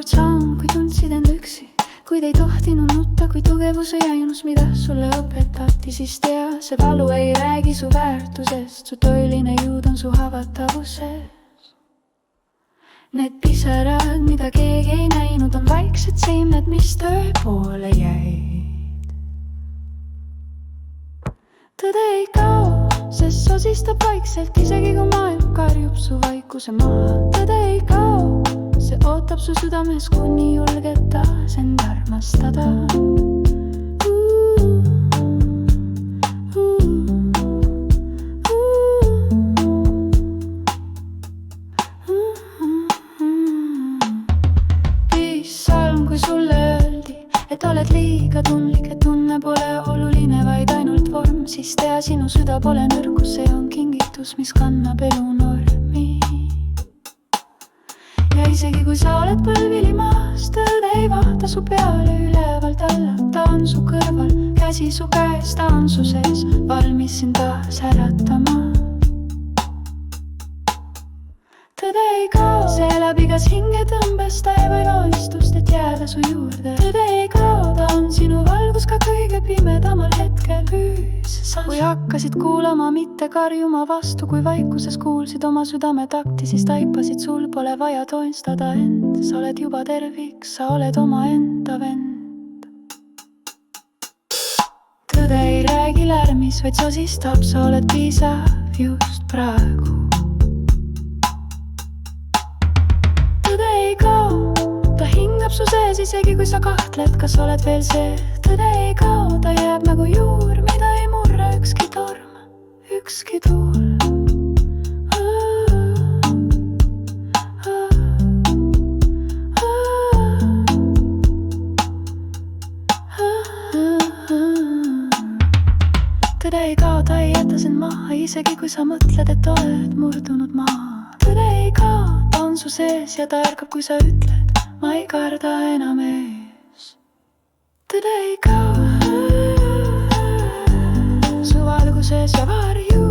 samm, kui tundsid end üksi, kuid ei tohtinud nutta, kui tugevus ei ainus, mida sulle õpetati. Siis tea, see valu ei räägi su väärtusest, su tõeline jõud on su haavatavases. Need pisarad, mida keegi ei näinud, on vaiksed seemned, mis tõe poole jäid. Tõde ei kao, sest sosistab vaikselt, isegi kui maailm karjub su vaikuse maha. Tõde ei kao, see ootab su südames, kuni julged taas end armastada. Salm, kui sulle öeldi, et oled liiga tundlik, et tunne pole oluline, vaid ainult vorm. Siis tea, sinu süda pole nõrgus, see on kingitus, mis kannab elu normi. Ja isegi kui sa oled põlvili maas, tõde ei vahta su peale ülevalt alla. Ta on su kõrval, käsi su käes, ta on su sees, valmis sind taas äratama. Tõde ei kao, see elab igas hingetõmbes, ta ei või loistust, et jääda su juurde. Tõde ei kao, ta on sinu valgus ka kõige pimedamal hetkel. Kui hakkasid kuulama, mitte karjuma vastu, kui vaikuses kuulsid oma südame takti, siis taipasid, sul pole vaja toistada end. Sa oled juba tervik, sa oled omaenda vend. Tõde ei räägi lärmis, vaid sosistab, sa oled piisav just praegu. Su sees, isegi kui sa kahtled, kas oled veel see. Tõde ei kao, ta jääb nagu juur, mida ei murra ükski torm, ükski tuul. Tõde ei kao, ta ei jäta sind maha, isegi kui sa mõtled, et oled murdunud maha. Tõde ei kao, ta on su sees ja ta ärkab, kui sa ütled, ma ei karda enam ees. Tõde ei kao, su valguses ja varju.